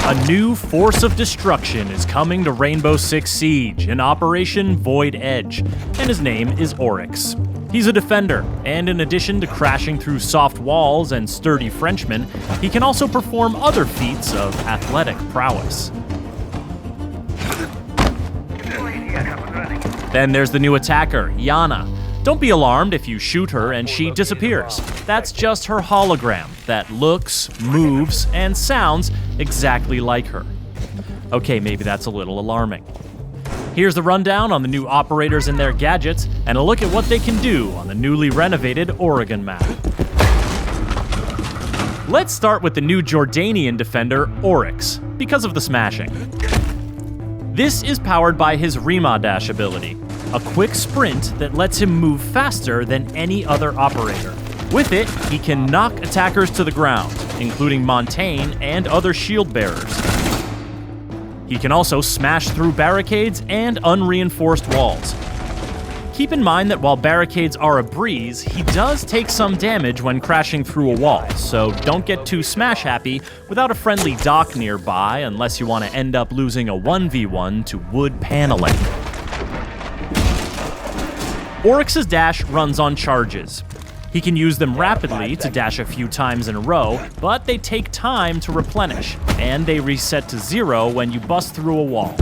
A new force of destruction is coming to Rainbow Six Siege in Operation Void Edge, and his name is Oryx. He's a defender, and in addition to crashing through soft walls and sturdy Frenchmen, he can also perform other feats of athletic prowess. Then there's the new attacker, Yana. Don't be alarmed if you shoot her and she disappears. That's just her hologram that looks, moves, and sounds exactly like her. Okay, maybe that's a little alarming. Here's the rundown on the new operators and their gadgets, and a look at what they can do on the newly renovated Oregon map. Let's start with the new Jordanian defender, Oryx, because of the smashing. This is powered by his Rima Dash ability, a quick sprint that lets him move faster than any other operator. With it, he can knock attackers to the ground, including Montaigne and other shield bearers. He can also smash through barricades and unreinforced walls. Keep in mind that while barricades are a breeze, he does take some damage when crashing through a wall, so don't get too smash happy without a friendly dock nearby unless you want to end up losing a 1v1 to wood paneling. Oryx's dash runs on charges. He can use them rapidly to dash a few times in a row, but they take time to replenish, and they reset to 0 when you bust through a wall.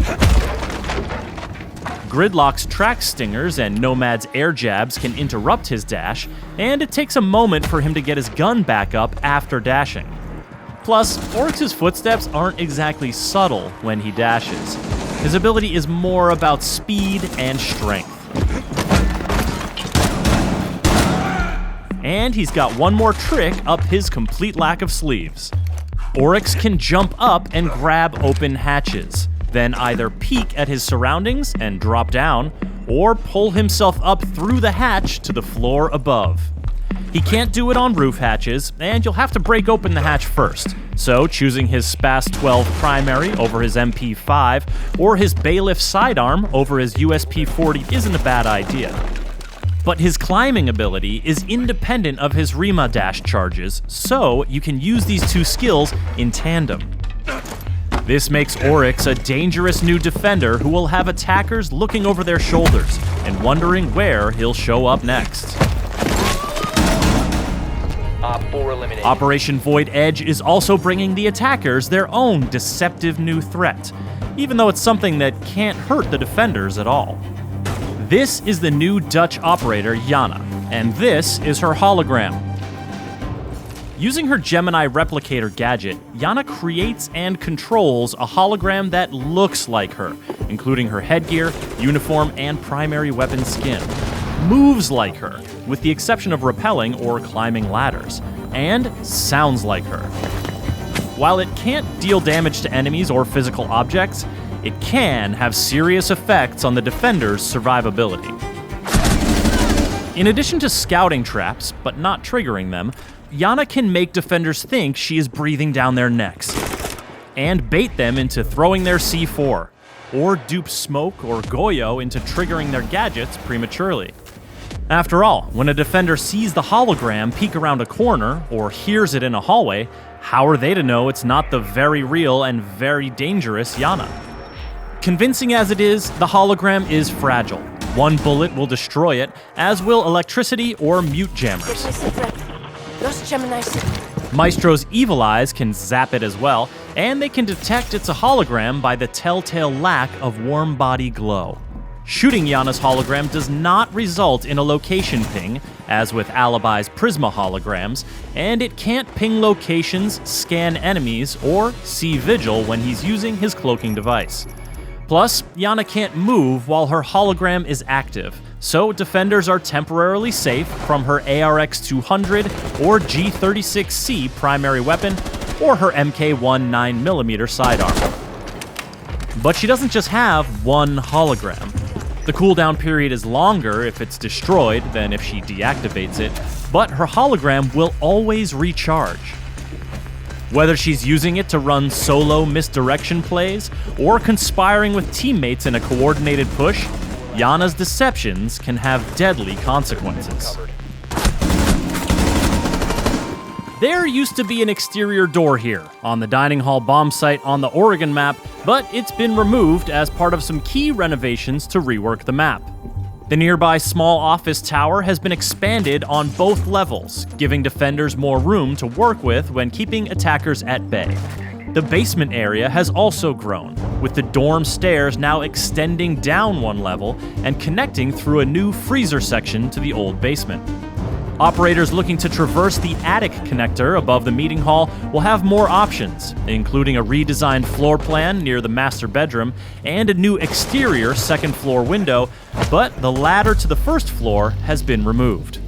Gridlock's track stingers and Nomad's air jabs can interrupt his dash, and it takes a moment for him to get his gun back up after dashing. Plus, Oryx's footsteps aren't exactly subtle when he dashes. His ability is more about speed and strength. And he's got one more trick up his complete lack of sleeves. Oryx can jump up and grab open hatches, then either peek at his surroundings and drop down, or pull himself up through the hatch to the floor above. He can't do it on roof hatches, and you'll have to break open the hatch first, so choosing his Spas 12 primary over his MP5, or his Bailiff sidearm over his USP-40 isn't a bad idea. But his climbing ability is independent of his Rima Dash charges, so you can use these two skills in tandem. This makes Oryx a dangerous new defender who will have attackers looking over their shoulders and wondering where he'll show up next. Operation Void Edge is also bringing the attackers their own deceptive new threat, even though it's something that can't hurt the defenders at all. This is the new Dutch operator, Yana, and this is her hologram. Using her Gemini replicator gadget, Yana creates and controls a hologram that looks like her, including her headgear, uniform, and primary weapon skin. Moves like her, with the exception of rappelling or climbing ladders, and sounds like her. While it can't deal damage to enemies or physical objects, it can have serious effects on the defender's survivability. In addition to scouting traps, but not triggering them, Yana can make defenders think she is breathing down their necks, and bait them into throwing their C4, or dupe Smoke or Goyo into triggering their gadgets prematurely. After all, when a defender sees the hologram peek around a corner, or hears it in a hallway, how are they to know it's not the very real and very dangerous Yana? Convincing as it is, the hologram is fragile. One bullet will destroy it, as will electricity or mute jammers. Maestro's evil eyes can zap it as well, and they can detect it's a hologram by the telltale lack of warm body glow. Shooting Yana's hologram does not result in a location ping, as with Alibi's Prisma holograms, and it can't ping locations, scan enemies, or see Vigil when he's using his cloaking device. Plus, Yana can't move while her hologram is active, so defenders are temporarily safe from her ARX-200 or G36C primary weapon or her MK1 9mm sidearm. But she doesn't just have one hologram. The cooldown period is longer if it's destroyed than if she deactivates it, but her hologram will always recharge. Whether she's using it to run solo misdirection plays or conspiring with teammates in a coordinated push, Yana's deceptions can have deadly consequences. There used to be an exterior door here, on the dining hall bomb site on the Oregon map, but it's been removed as part of some key renovations to rework the map. The nearby small office tower has been expanded on both levels, giving defenders more room to work with when keeping attackers at bay. The basement area has also grown, with the dorm stairs now extending down one level and connecting through a new freezer section to the old basement. Operators looking to traverse the attic connector above the meeting hall will have more options, including a redesigned floor plan near the master bedroom and a new exterior second-floor window, but the ladder to the first floor has been removed.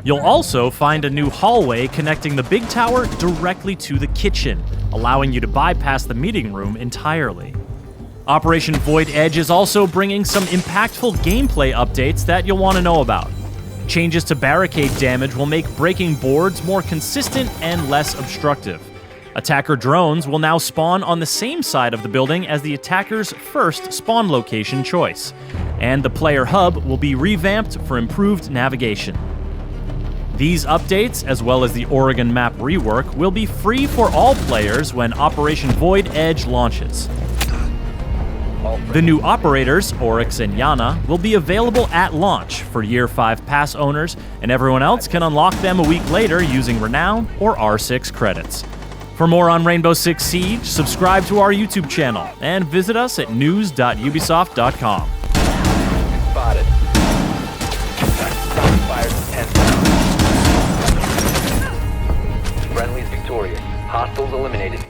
You'll also find a new hallway connecting the big tower directly to the kitchen, allowing you to bypass the meeting room entirely. Operation Void Edge is also bringing some impactful gameplay updates that you'll want to know about. Changes to barricade damage will make breaking boards more consistent and less obstructive. Attacker drones will now spawn on the same side of the building as the attacker's first spawn location choice, and the player hub will be revamped for improved navigation. These updates, as well as the Oregon map rework, will be free for all players when Operation Void Edge launches. The new operators, Oryx and Yana, will be available at launch for Year 5 pass owners, and everyone else can unlock them a week later using Renown or R6 credits. For more on Rainbow Six Siege, subscribe to our YouTube channel and visit us at news.ubisoft.com. Spotted. Shots fired from 10 seconds. Friendly's victorious. Hostiles eliminated.